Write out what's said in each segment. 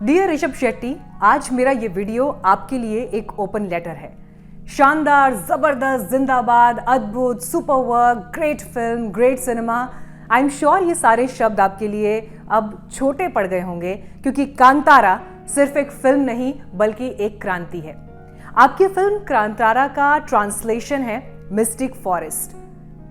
Dear Rishabh Shetty, आज मेरा ये वीडियो आपके लिए एक ओपन लेटर है। शानदार, जबरदस्त, जिंदाबाद, अद्भुत, super work, great film, great cinema. I am sure ये सारे शब्द आपके लिए अब छोटे पड़ गए होंगे, क्योंकि कांतारा सिर्फ एक फिल्म नहीं बल्कि एक क्रांति है। आपकी फिल्म कांतारा का ट्रांसलेशन है मिस्टिक फॉरेस्ट।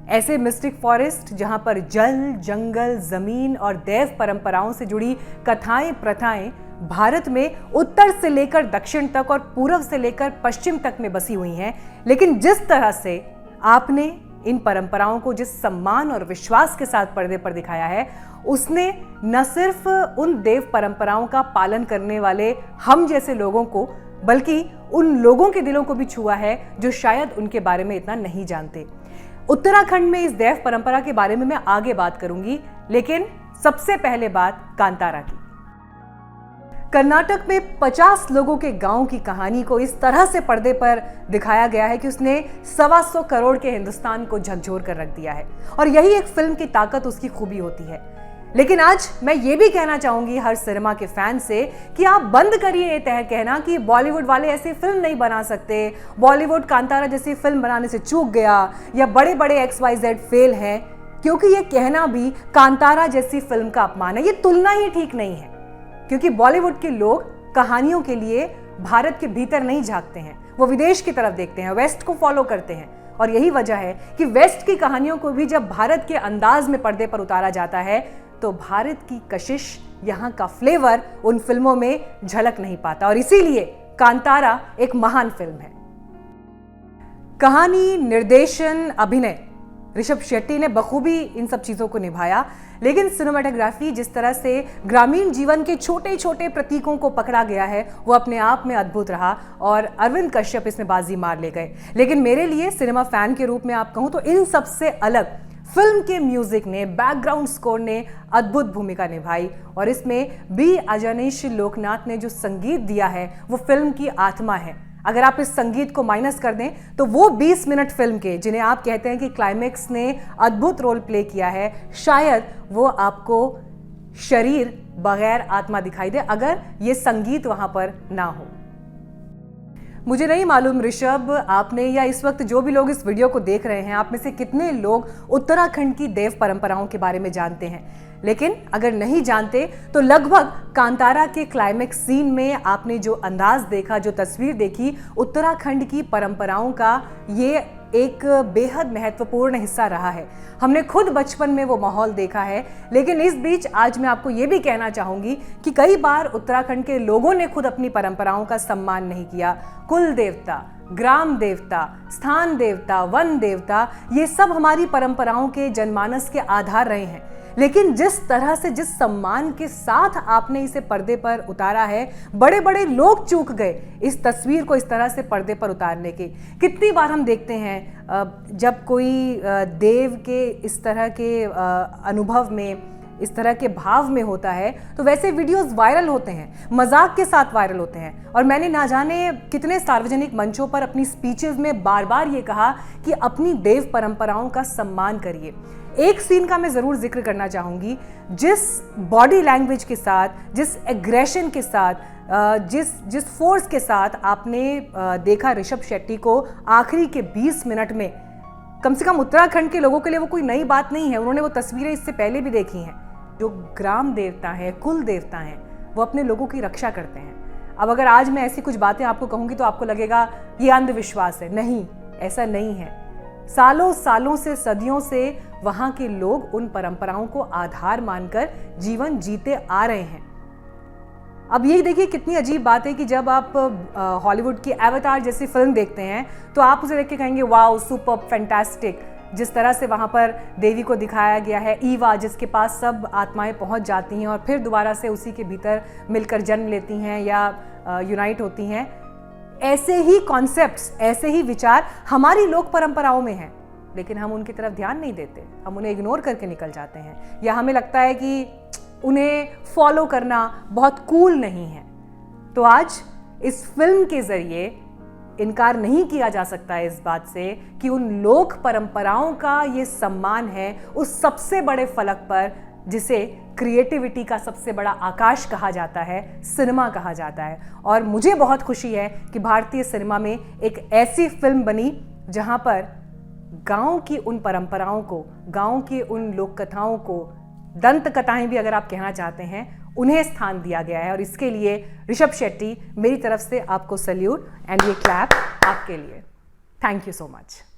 ऐसे मिस्टिक फॉरेस्ट जहां पर जल, जंगल, जमीन और देव परंपराओं से जुड़ी कथाएं, प्रथाएं भारत में उत्तर से लेकर दक्षिण तक और पूर्व से लेकर पश्चिम तक में बसी हुई हैं। लेकिन जिस तरह से आपने इन परंपराओं को जिस सम्मान और विश्वास के साथ पर्दे पर दिखाया है, उसने न सिर्फ उन देव परंपराओं का पालन करने वाले हम जैसे लोगों को, बल्कि उन लोगों के दिलों को भी छुआ है जो शायद उनके बारे में इतना नहीं जानते। उत्तराखंड में इस देव परंपरा के बारे में मैं आगे बात करूंगी, लेकिन सबसे पहले बात कांतारा की। कर्नाटक में 50 लोगों के गांव की कहानी को इस तरह से पर्दे पर दिखाया गया है कि उसने 125 करोड़ के हिंदुस्तान को झकझोर कर रख दिया है, और यही एक फिल्म की ताकत, उसकी खूबी होती है। लेकिन आज मैं ये भी कहना चाहूंगी हर सिनेमा के फैन से कि आप बंद करिए ये तय कहना कि बॉलीवुड वाले ऐसी फिल्म नहीं बना सकते, बॉलीवुड कांतारा जैसी फिल्म बनाने से चूक गया, या बड़े बड़े XYZ फेल हैं, क्योंकि ये कहना भी कांतारा जैसी फिल्म का अपमान है। ये तुलना ही ठीक नहीं है, क्योंकि बॉलीवुड के लोग कहानियों के लिए भारत के भीतर नहीं झांकते हैं, वो विदेश की तरफ देखते हैं, वेस्ट को फॉलो करते हैं। और यही वजह है कि वेस्ट की कहानियों को भी जब भारत के अंदाज में पर्दे पर उतारा जाता है, तो भारत की कशिश, यहाँ का फ्लेवर उन फिल्मों में झलक नहीं पाता। और इसीलिए कांतारा एक महान फिल्म है। कहानी, निर्देशन, अभिनय, ऋषभ शेट्टी ने बखूबी इन सब चीजों को निभाया। लेकिन सिनेमाटोग्राफी, जिस तरह से ग्रामीण जीवन के छोटे छोटे प्रतीकों को पकड़ा गया है, वो अपने आप में अद्भुत रहा, और अरविंद कश्यप इसमें बाजी मार ले गए। लेकिन मेरे लिए सिनेमा फैन के रूप में आप कहूं तो इन सबसे अलग फिल्म के म्यूजिक ने, बैकग्राउंड स्कोर ने अद्भुत भूमिका निभाई। और इसमें बी अजनीश लोकनाथ ने जो संगीत दिया है, वो फिल्म की आत्मा है। अगर आप इस संगीत को माइनस कर दें तो वो 20 मिनट फिल्म के, जिन्हें आप कहते हैं कि क्लाइमेक्स ने अद्भुत रोल प्ले किया है, शायद वो आपको शरीर बगैर आत्मा दिखाई दे अगर ये संगीत वहां पर ना हो। मुझे नहीं मालूम ऋषभ, आपने या इस वक्त जो भी लोग इस वीडियो को देख रहे हैं, आप में से कितने लोग उत्तराखंड की देव परंपराओं के बारे में जानते हैं। लेकिन अगर नहीं जानते तो लगभग कांतारा के क्लाइमेक्स सीन में आपने जो अंदाज देखा, जो तस्वीर देखी, उत्तराखंड की परंपराओं का ये एक बेहद महत्वपूर्ण हिस्सा रहा है। हमने खुद बचपन में वो माहौल देखा है। लेकिन इस बीच आज मैं आपको ये भी कहना चाहूंगी कि कई बार उत्तराखंड के लोगों ने खुद अपनी परंपराओं का सम्मान नहीं किया। कुल देवता, ग्राम देवता, स्थान देवता, वन देवता, ये सब हमारी परंपराओं के जनमानस के आधार रहे हैं। लेकिन जिस तरह से, जिस सम्मान के साथ आपने इसे पर्दे पर उतारा है, बड़े बड़े लोग चूक गए इस तस्वीर को इस तरह से पर्दे पर उतारने के। कितनी बार हम देखते हैं जब कोई देव के इस तरह के अनुभव में, इस तरह के भाव में होता है, तो वैसे वीडियोस वायरल होते हैं, मजाक के साथ वायरल होते हैं। और मैंने ना जाने कितने सार्वजनिक मंचों पर अपनी स्पीचेस में बार बार ये कहा कि अपनी देव परंपराओं का सम्मान करिए। एक सीन का मैं जरूर जिक्र करना चाहूंगी, जिस बॉडी लैंग्वेज के साथ, जिस एग्रेशन के साथ, जिस फोर्स के साथ आपने देखा ऋषभ शेट्टी को आखिरी के 20 मिनट में, कम से कम उत्तराखंड के लोगों के लिए वो कोई नई बात नहीं है। उन्होंने वो तस्वीरें इससे पहले भी देखी हैं। जो ग्राम देवता हैं, कुल देवता हैं, वो अपने लोगों की रक्षा करते हैं। अब अगर आज मैं ऐसी कुछ बातें आपको कहूंगी तो आपको लगेगा ये अंधविश्वास है। नहीं, ऐसा नहीं है। सालों सालों से, सदियों से वहां के लोग उन परंपराओं को आधार मानकर जीवन जीते आ रहे हैं। अब यही देखिए कितनी अजीब बात है कि जब आप हॉलीवुड की एवतार जैसी फिल्म देखते हैं तो आप उसे देख के कहेंगे वाओ, सुपर, फैंटास्टिक। जिस तरह से वहां पर देवी को दिखाया गया है, ईवा, जिसके पास सब आत्माएं पहुंच जाती हैं और फिर दोबारा से उसी के भीतर मिलकर जन्म लेती हैं या यूनाइट होती हैं। ऐसे ही कॉन्सेप्ट्स, ऐसे ही विचार हमारी लोक परंपराओं में हैं, लेकिन हम उनकी तरफ ध्यान नहीं देते। हम उन्हें इग्नोर करके निकल जाते हैं, या हमें लगता है कि उन्हें फॉलो करना बहुत कूल नहीं है। तो आज इस फिल्म के जरिए इनकार नहीं किया जा सकता है इस बात से कि उन लोक परंपराओं का ये सम्मान है, उस सबसे बड़े फलक पर जिसे क्रिएटिविटी का सबसे बड़ा आकाश कहा जाता है, सिनेमा कहा जाता है। और मुझे बहुत खुशी है कि भारतीय सिनेमा में एक ऐसी फिल्म बनी जहां पर गांव की उन परंपराओं को, गांव की उन लोक कथाओं को, दंत कथाएं भी अगर आप कहना चाहते हैं, उन्हें स्थान दिया गया है। और इसके लिए ऋषभ शेट्टी, मेरी तरफ से आपको सैल्यूट एंड ये क्लैप आपके लिए। Thank you so much.